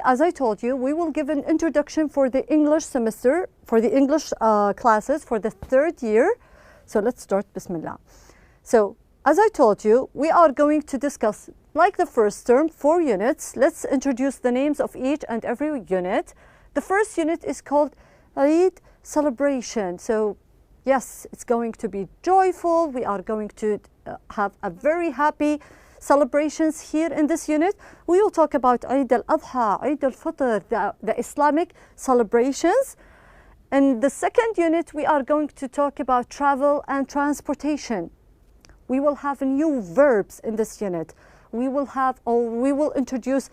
as I told you, we will give an introduction for the English semester, for the English classes for the 3rd year. So let's start, Bismillah. So as I told you, we are going to discuss, like the first term, 4 units. Let's introduce the names of each and every unit. The first unit is called Eid celebration. So yes, it's going to be joyful. We are going to have a very happy celebrations here in this unit. We will talk about Eid al-Adha, Eid al-Fitr, the Islamic celebrations. In the second unit, we are going to talk about travel and transportation. We will have new verbs in this unit. We will introduce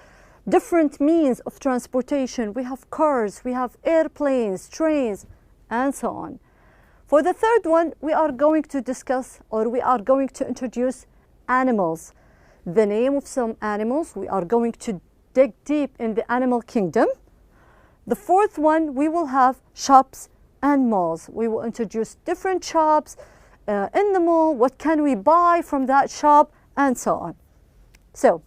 different means of transportation. We have cars, we have airplanes, trains, and so on. For the third one, we are going to discuss, or we are going to introduce animals. The name of some animals. We are going to dig deep in the animal kingdom. The fourth one, we will have shops and malls. We will introduce different shops in the mall. What can we buy from that shop, and so on. So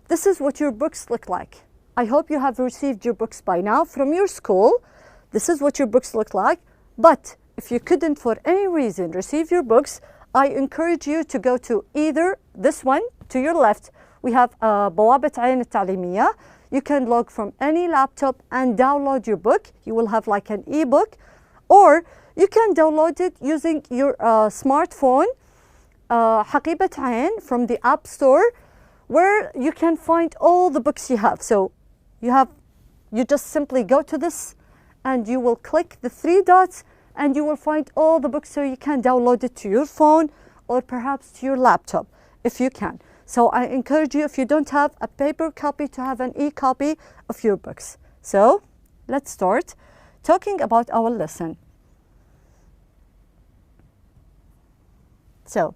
this is what your books look like. I hope you have received your books by now from your school. This is what your books look like. But if you couldn't for any reason receive your books, I encourage you to go to either this one to your left. We have بوابة عين التعليمية. You can log from any laptop and download your book. You will have like an e-book, or you can download it using your smartphone, حقيبة عين, from the App Store, where you can find all the books you have. So you just simply go to this and you will click the 3 dots and you will find all the books, so you can download it to your phone or perhaps to your laptop if you can. So I encourage you, if you don't have a paper copy, to have an e-copy of your books. So let's start talking about our lesson. So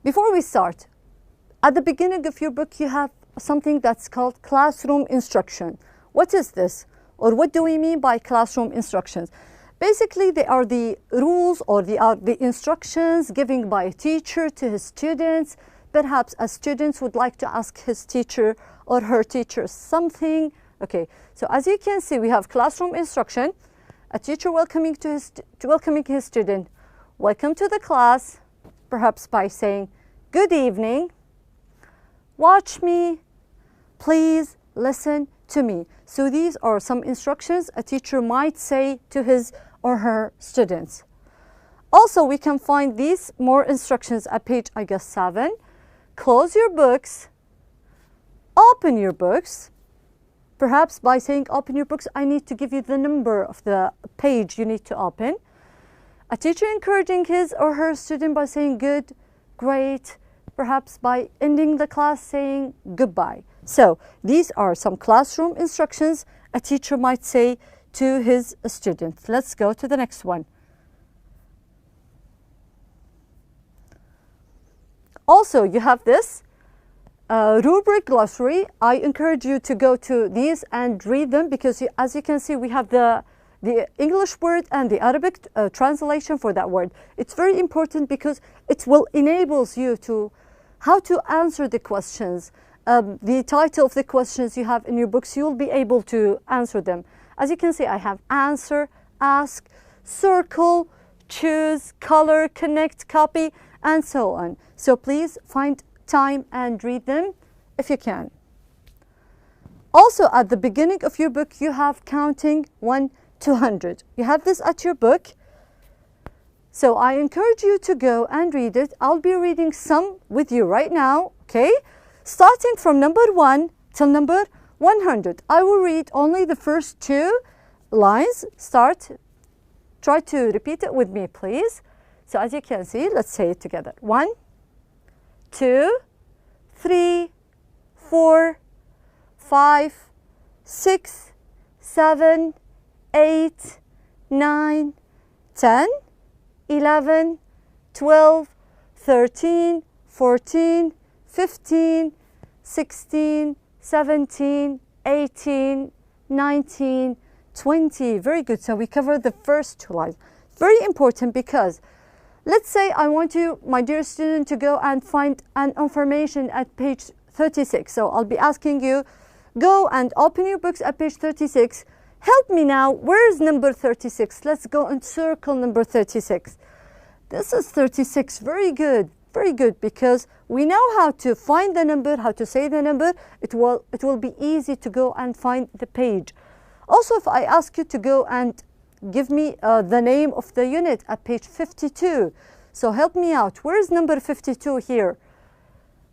before we start, at the beginning of your book, you have something that's called classroom instruction. What is this? Or what do we mean by classroom instructions? Basically, they are the rules, or they are the instructions given by a teacher to his students. Perhaps a student would like to ask his teacher or her teacher something. Okay, so as you can see, we have classroom instruction. A teacher welcoming his student. Welcome to the class, perhaps by saying, good evening, watch me, please listen to me. So these are some instructions a teacher might say to his or her students. Also, we can find these more instructions at page, I guess, 7. Close your books, open your books. Perhaps by saying open your books, I need to give you the number of the page you need to open. A teacher encouraging his or her student by saying good, great, perhaps by ending the class saying goodbye. So these are some classroom instructions a teacher might say to his students. Let's go to the next one. Also, you have this rubric glossary. I encourage you to go to these and read them, because as you can see, we have the English word and the Arabic translation for that word. It's very important because it will enable you to how to answer the questions. The title of the questions you have in your books, you will be able to answer them. As you can see, I have answer, ask, circle, choose, color, connect, copy, and so on. So please find time and read them if you can. Also, at the beginning of your book, you have counting 1 to 100. You have this at your book. So I encourage you to go and read it. I'll be reading some with you right now, okay? Starting from number 1 till number 100. I will read only the first 2 lines. Try to repeat it with me, please. So as you can see, let's say it together. 1, 2, 3, 4, 5, 6, 7, 8, 9, 10, 11, 12, 13, 14, 15, 16, 17, 18, 19, 20. Very good. So we covered the first 2 lines. Very important, because let's say I want you, my dear student, to go and find an information at page 36. So I'll be asking you, Go and open your books at page 36. Help me now. Where is number 36? Let's go and circle number 36. This is 36. Very good. Very good, because we know how to find the number, how to say the number. It will be easy to go and find the page. Also, if I ask you to go and give me the name of the unit at page 52. So help me out. Where is number 52 here?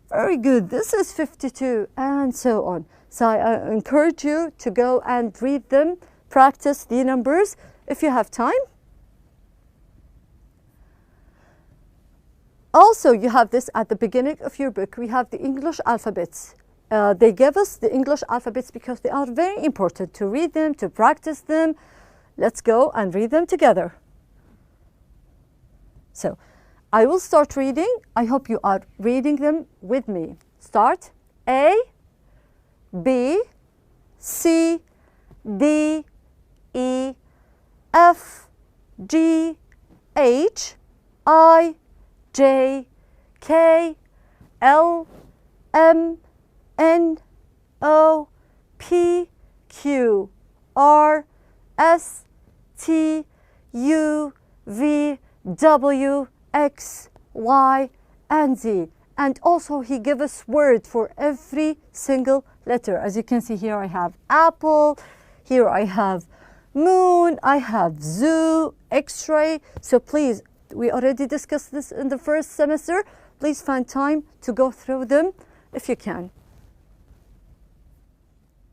Very good. This is 52, and so on. So I encourage you to go and read them, practice the numbers if you have time. Also, you have this at the beginning of your book. We have the English alphabets. They give us the English alphabets because they are very important to read them, to practice them. Let's go and read them together. So, I will start reading. I hope you are reading them with me. Start. A, B, C, D, E, F, G, H, I, J, K, L, M, N, O, P, Q, R, S, T, U, V, W, X, Y, and Z. And also he gives us word for every single letter. As you can see here, I have apple, here I have moon, I have zoo, x-ray. So please, we already discussed this in the first semester. Please find time to go through them if you can.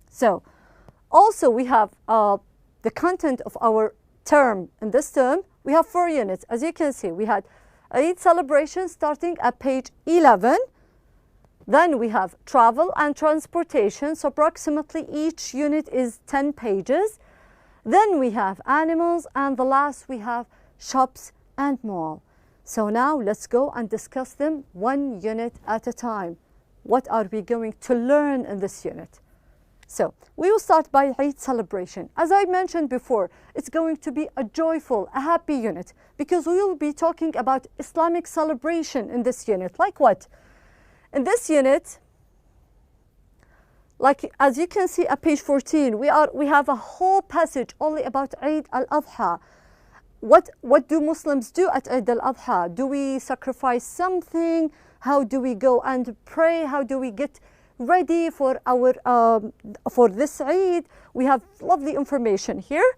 So also we have the content of our term. In this term, we have 4 units. As you can see, we had Eid celebration starting at page 11. Then we have travel and transportation. So approximately each unit is 10 pages. Then we have animals, and the last we have shops and mall. So now let's go and discuss them 1 unit at a time. What are we going to learn in this unit? So we will start by Eid celebration. As I mentioned before, it's going to be a joyful, a happy unit, because we will be talking about Islamic celebration in this unit. Like what? In this unit, like as you can see at page 14, we have a whole passage only about Eid al-Adha. What do Muslims do at Eid al-Adha? Do we sacrifice something? How do we go and pray? How do we get ready for our for this Eid? We have lovely information here.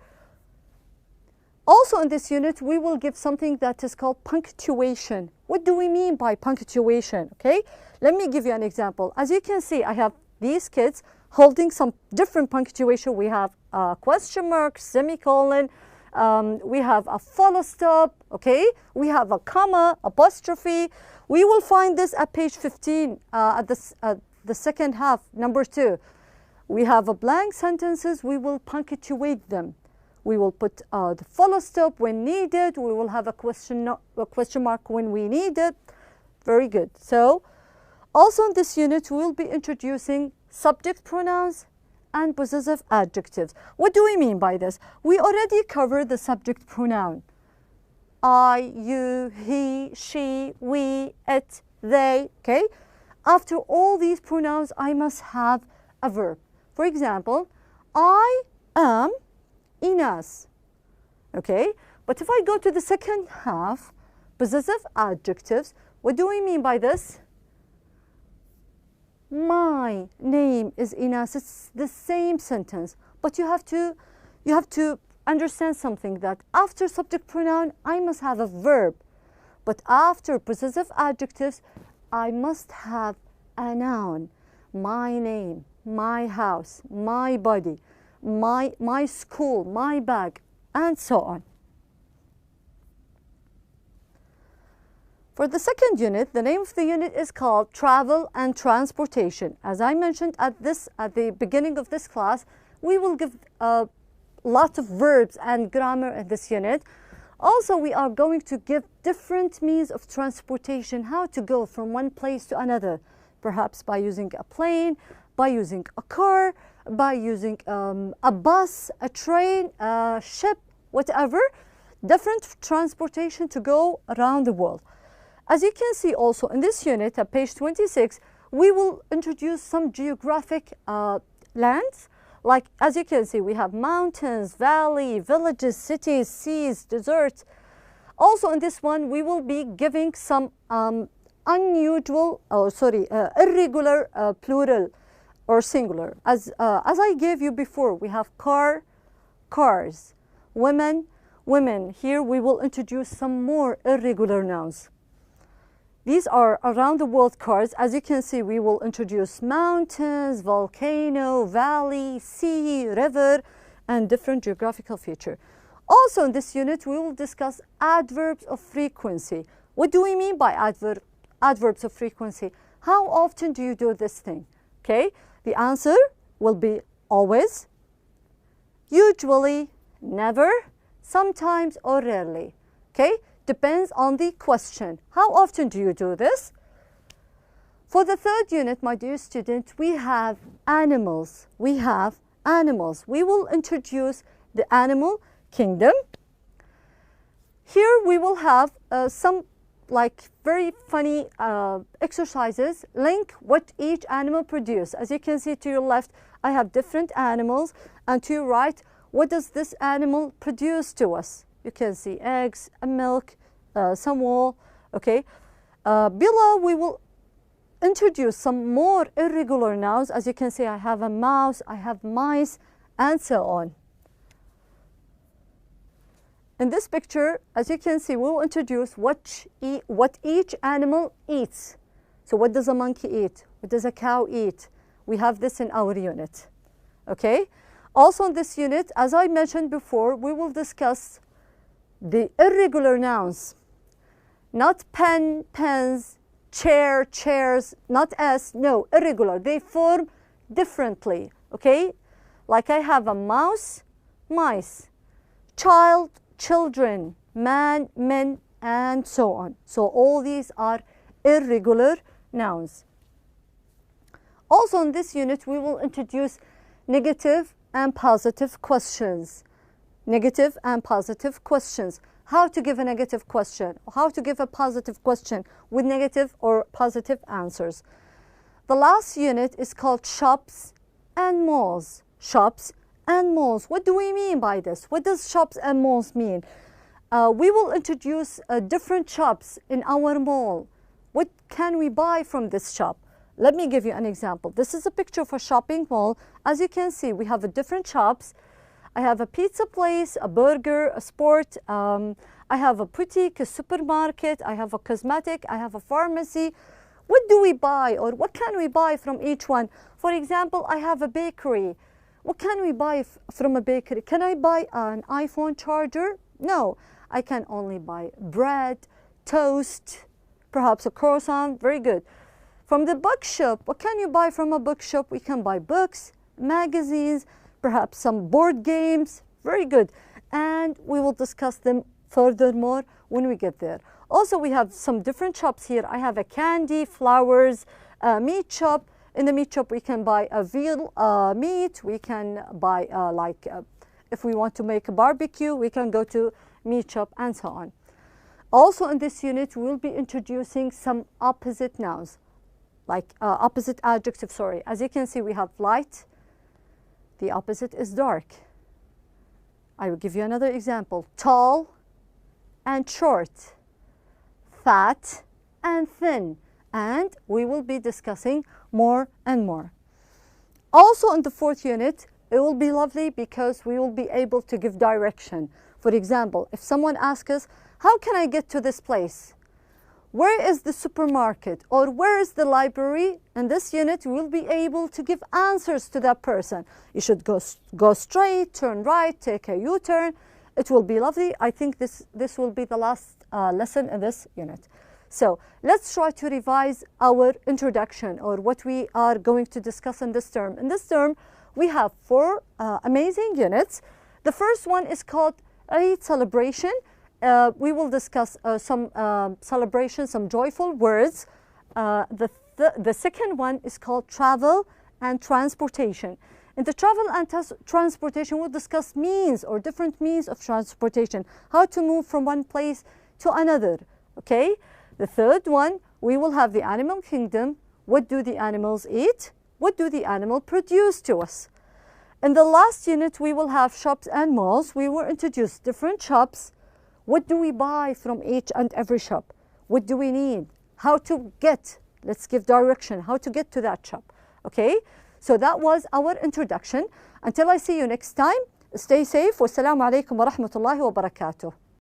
Also in this unit, we will give something that is called punctuation. What do we mean by punctuation? Okay, let me give you an example. As you can see, I have these kids holding some different punctuation. We have a question mark, semicolon, we have a full stop, okay? We have a comma, apostrophe. We will find this at page 15 at the second half, number 2. We have a blank sentences. We will punctuate them. We will put the full stop when needed. We will have a question mark when we need it. Very good. So also in this unit, we will be introducing subject pronouns and possessive adjectives. What do we mean by this? We already covered the subject pronoun. I, you, he, she, we, it, they, okay? After all these pronouns, I must have a verb. For example, I am Inas, okay? But if I go to the second half, possessive adjectives, what do we mean by this? My name is Inas. It's the same sentence, but you have to understand something, that after subject pronoun, I must have a verb, but after possessive adjectives, I must have a noun. My name, my house, my body, my school, my bag, and so on. For the second unit, the name of the unit is called Travel and Transportation. As I mentioned at the beginning of this class, we will give a lot of verbs and grammar in this unit. Also, we are going to give different means of transportation, how to go from one place to another, perhaps by using a plane, by using a car, by using a bus, a train, a ship, whatever, different transportation to go around the world. As you can see also in this unit at page 26, we will introduce some geographic lands. Like, as you can see, we have mountains, valley, villages, cities, seas, deserts. Also in this one, we will be giving some irregular plural or singular. As I gave you before, we have car, cars, women, women. Here we will introduce some more irregular nouns. These are around the world cars. As you can see, we will introduce mountains, volcano, valley, sea, river, and different geographical feature. Also in this unit, we will discuss adverbs of frequency. What do we mean by adverbs of frequency? How often do you do this thing? Okay, the answer will be always, usually, never, sometimes, or rarely. Okay, depends on the question. How often do you do this? For the third unit, my dear student, we have animals. We have animals. We will introduce the animal kingdom. Here we will have some like very funny exercises. Link what each animal produce. As you can see to your left, I have different animals, and to your right, what does this animal produce to us? You can see eggs, milk, some wool. Okay. Below we will introduce some more irregular nouns. As you can see, I have a mouse, I have mice, and so on. In this picture, as you can see, we will introduce what each animal eats. So what does a monkey eat? What does a cow eat? We have this in our unit. Okay? Also in this unit, as I mentioned before, we will discuss the irregular nouns. Not pen, pens, chair, chairs, not s, no, irregular. They form differently. Okay? Like I have a mouse, mice, child, children, man, men, and so on. So all these are irregular nouns. Also in this unit, we will introduce negative and positive questions. Negative and positive questions. How to give a negative question, how to give a positive question with negative or positive answers. The last unit is called shops and malls. Shops and malls. What do we mean by this? What does shops and malls mean? We will introduce different shops in our mall. What can we buy from this shop? Let me give you an example. This is a picture of a shopping mall. As you can see, we have different shops. I have a pizza place, a burger, a sport. I have a boutique, a supermarket. I have a cosmetic. I have a pharmacy. What do we buy, or what can we buy from each one? For example, I have a bakery. What can we buy from a bakery? Can I buy an iPhone charger? No, I can only buy bread, toast, perhaps a croissant. Very good. From the bookshop, what can you buy from a bookshop? We can buy books, magazines, perhaps some board games. Very good. And we will discuss them furthermore when we get there. Also, we have some different shops here. I have a candy, flowers, meat shop. In the meat shop, we can buy a veal meat. We can buy if we want to make a barbecue, we can go to meat shop and so on. Also in this unit, we'll be introducing some opposite nouns, like opposite adjectives, sorry. As you can see, we have light. The opposite is dark. I will give you another example. Tall and short. Fat and thin. And we will be discussing more and more. Also in the fourth unit, it will be lovely because we will be able to give direction. For example, if someone asks us, how can I get to this place? Where is the supermarket, or where is the library? In this unit, we will be able to give answers to that person. You should go straight, turn right, take a U-turn. It will be lovely. I think this will be the last lesson in this unit. So let's try to revise our introduction, or what we are going to discuss in this term. In this term, we have 4 amazing units. The first one is called Eid celebration. We will discuss some celebrations, some joyful words. The second one is called travel and transportation. In the travel and transportation, we'll discuss means or different means of transportation, how to move from one place to another. Okay. The third one, we will have the animal kingdom. What do the animals eat? what do the animal produce to us? In the last unit, we will have shops and malls. We will introduce different shops. What do we buy from each and every shop? What do we need? How to get? Let's give direction, how to get to that shop. Okay? So that was our introduction. Until I see you next time, stay safe. Wassalamu alaikum wa rahmatullahi wa barakatuh.